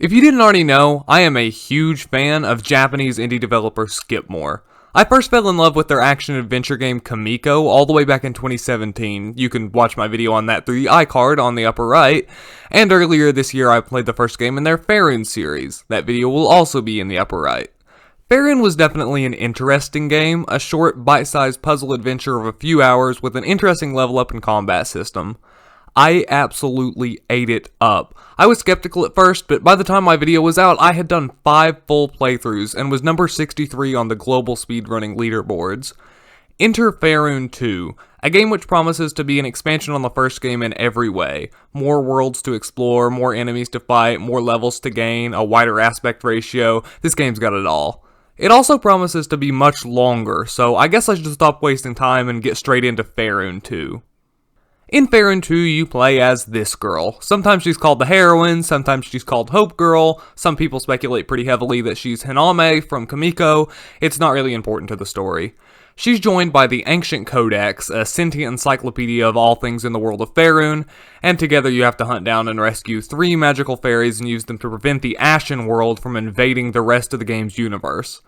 If you didn't already know, I am a huge fan of Japanese indie developer Skipmore. I first fell in love with their action-adventure game Kamiko all the way back in 2017. You can watch my video on that through the iCard on the upper right. And earlier this year I played the first game in their Fairune series. That video will also be in the upper right. Fairune was definitely an interesting game, a short, bite-sized puzzle adventure of a few hours with an interesting level up and combat system. I absolutely ate it up. I was skeptical at first, but by the time my video was out, I had done 5 full playthroughs and was number 63 on the global speedrunning leaderboards. Enter Fairune 2, a game which promises to be an expansion on the first game in every way. More worlds to explore, more enemies to fight, more levels to gain, a wider aspect ratio. This game's got it all. It also promises to be much longer, so I guess I should stop wasting time and get straight into Fairune 2. In Fairune 2, you play as this girl. Sometimes she's called the heroine, sometimes she's called Hope Girl, some people speculate pretty heavily that she's Hiname from Kamiko. It's not really important to the story. She's joined by the Ancient Codex, a sentient encyclopedia of all things in the world of Fairune, and together you have to hunt down and rescue 3 magical fairies and use them to prevent the Ashen World from invading the rest of the game's universe.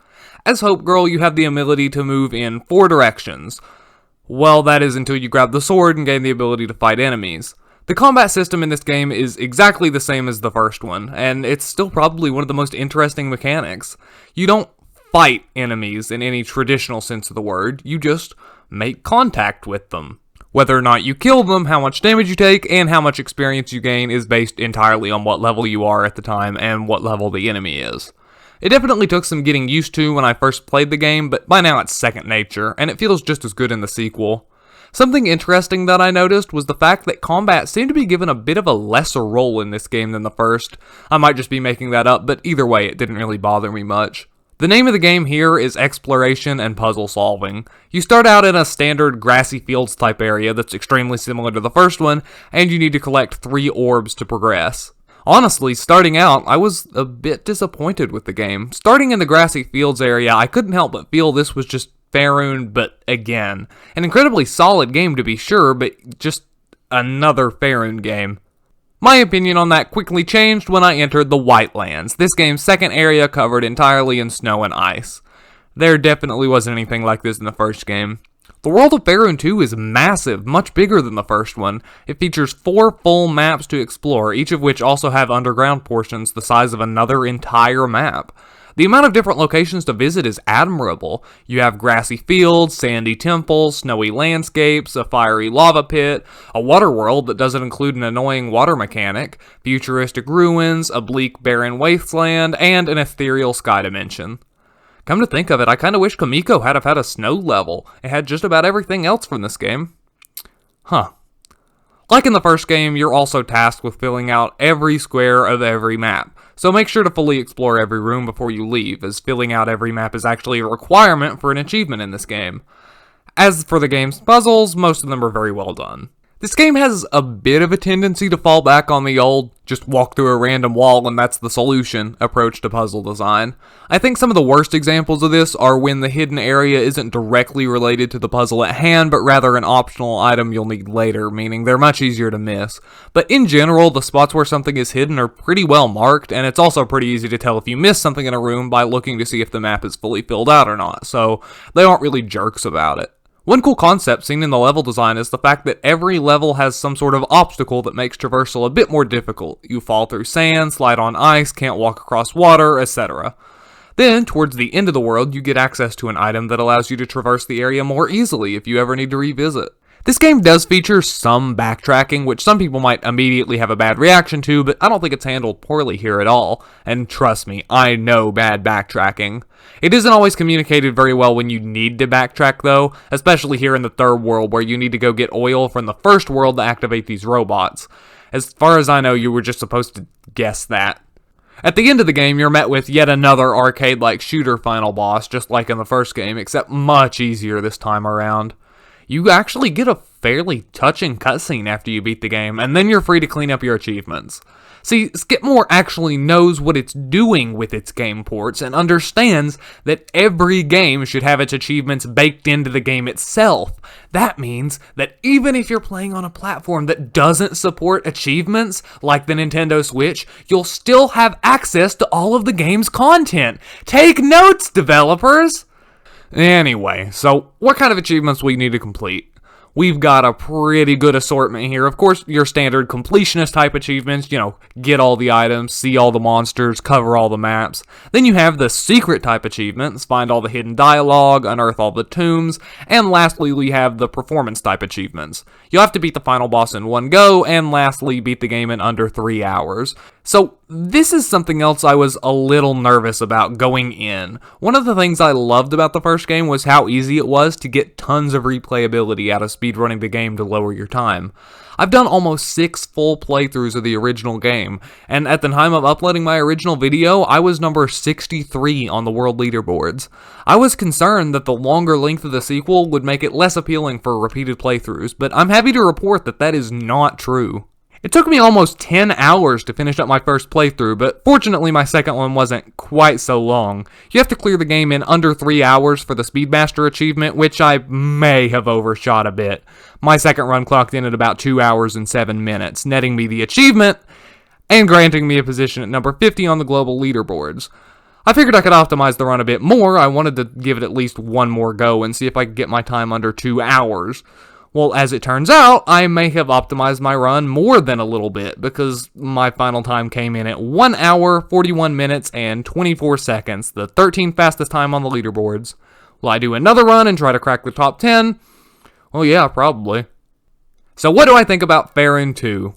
As Hope Girl, you have the ability to move in 4 directions. Well, that is until you grab the sword and gain the ability to fight enemies. The combat system in this game is exactly the same as the first one, and it's still probably one of the most interesting mechanics. You don't fight enemies in any traditional sense of the word, you just make contact with them. Whether or not you kill them, how much damage you take, and how much experience you gain is based entirely on what level you are at the time and what level the enemy is. It definitely took some getting used to when I first played the game, but by now it's second nature, and it feels just as good in the sequel. Something interesting that I noticed was the fact that combat seemed to be given a bit of a lesser role in this game than the first. I might just be making that up, but either way it didn't really bother me much. The name of the game here is Exploration and Puzzle Solving. You start out in a standard grassy fields type area that's extremely similar to the first one, and you need to collect 3 orbs to progress. Honestly, starting out, I was a bit disappointed with the game. Starting in the grassy fields area, I couldn't help but feel this was just Fairune, but again. An incredibly solid game to be sure, but just another Fairune game. My opinion on that quickly changed when I entered the Whitelands, this game's second area covered entirely in snow and ice. There definitely wasn't anything like this in the first game. The world of Fairune 2 is massive, much bigger than the first one. It features 4 full maps to explore, each of which also have underground portions the size of another entire map. The amount of different locations to visit is admirable. You have grassy fields, sandy temples, snowy landscapes, a fiery lava pit, a water world that doesn't include an annoying water mechanic, futuristic ruins, a bleak barren wasteland, and an ethereal sky dimension. Come to think of it, I kinda wish Kamiko had a snow level. It had just about everything else from this game. Like in the first game, you're also tasked with filling out every square of every map. So make sure to fully explore every room before you leave, as filling out every map is actually a requirement for an achievement in this game. As for the game's puzzles, most of them are very well done. This game has a bit of a tendency to fall back on the old, just walk through a random wall and that's the solution approach to puzzle design. I think some of the worst examples of this are when the hidden area isn't directly related to the puzzle at hand, but rather an optional item you'll need later, meaning they're much easier to miss. But in general, the spots where something is hidden are pretty well marked, and it's also pretty easy to tell if you miss something in a room by looking to see if the map is fully filled out or not, so they aren't really jerks about it. One cool concept seen in the level design is the fact that every level has some sort of obstacle that makes traversal a bit more difficult. You fall through sand, slide on ice, can't walk across water, etc. Then, towards the end of the world, you get access to an item that allows you to traverse the area more easily if you ever need to revisit. This game does feature some backtracking, which some people might immediately have a bad reaction to, but I don't think it's handled poorly here at all. And trust me, I know bad backtracking. It isn't always communicated very well when you need to backtrack though, especially here in the third world where you need to go get oil from the first world to activate these robots. As far as I know, you were just supposed to guess that. At the end of the game, you're met with yet another arcade-like shooter final boss, just like in the first game, except much easier this time around. You actually get a fairly touching cutscene after you beat the game, and then you're free to clean up your achievements. See, Skipmore actually knows what it's doing with its game ports and understands that every game should have its achievements baked into the game itself. That means that even if you're playing on a platform that doesn't support achievements, like the Nintendo Switch, you'll still have access to all of the game's content. Take notes, developers! Anyway, so what kind of achievements we need to complete? We've got a pretty good assortment here. Of course, your standard completionist type achievements, get all the items, see all the monsters, cover all the maps. Then you have the secret type achievements, find all the hidden dialogue, unearth all the tombs, and lastly, we have the performance type achievements. You'll have to beat the final boss in one go, and lastly, beat the game in under 3 hours. So, this is something else I was a little nervous about going in. One of the things I loved about the first game was how easy it was to get tons of replayability out of speedrunning the game to lower your time. I've done almost 6 full playthroughs of the original game, and at the time of uploading my original video, I was number 63 on the world leaderboards. I was concerned that the longer length of the sequel would make it less appealing for repeated playthroughs, but I'm happy to report that that is not true. It took me almost 10 hours to finish up my first playthrough, but fortunately my second one wasn't quite so long. You have to clear the game in under 3 hours for the Speedmaster achievement, which I may have overshot a bit. My second run clocked in at about 2 hours and 7 minutes, netting me the achievement and granting me a position at number 50 on the global leaderboards. I figured I could optimize the run a bit more. I wanted to give it at least one more go and see if I could get my time under 2 hours. Well, as it turns out, I may have optimized my run more than a little bit, because my final time came in at 1 hour, 41 minutes, and 24 seconds, the 13th fastest time on the leaderboards. Will I do another run and try to crack the top 10? Well, yeah, probably. So what do I think about Fairune 2?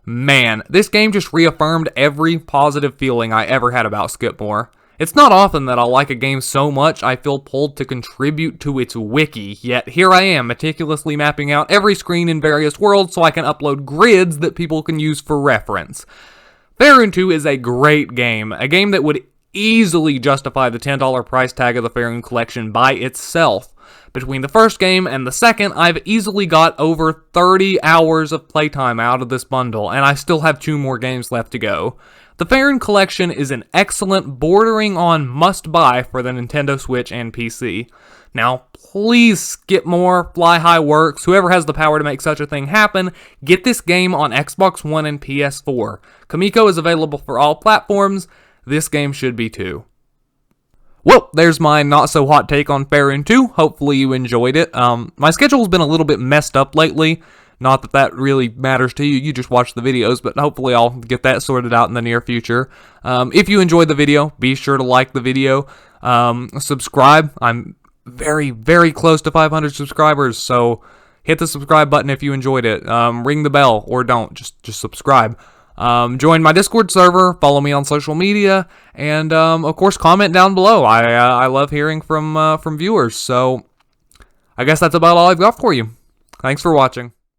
Man, this game just reaffirmed every positive feeling I ever had about Skipmore. It's not often that I'll like a game so much I feel pulled to contribute to its wiki, yet here I am meticulously mapping out every screen in various worlds so I can upload grids that people can use for reference. Fairune 2 is a great game, a game that would easily justify the $10 price tag of the Fairune collection by itself. Between the first game and the second, I've easily got over 30 hours of playtime out of this bundle, and I still have 2 more games left to go. The Fairune collection is an excellent, bordering on must-buy for the Nintendo Switch and PC. Now, please, Skipmore, Fly High Works, whoever has the power to make such a thing happen, get this game on Xbox One and PS4. Kamiko is available for all platforms. This game should be too. Well, there's my not-so-hot take on Fairune 2. Hopefully you enjoyed it. My schedule's been a little bit messed up lately. Not that that really matters to you, you just watch the videos, but hopefully I'll get that sorted out in the near future. If you enjoyed the video, be sure to like the video. Subscribe. I'm very, very close to 500 subscribers, so hit the subscribe button if you enjoyed it. Ring the bell, or don't, just subscribe. Join my Discord server, follow me on social media, and of course comment down below. I love hearing from viewers, so I guess that's about all I've got for you. Thanks for watching.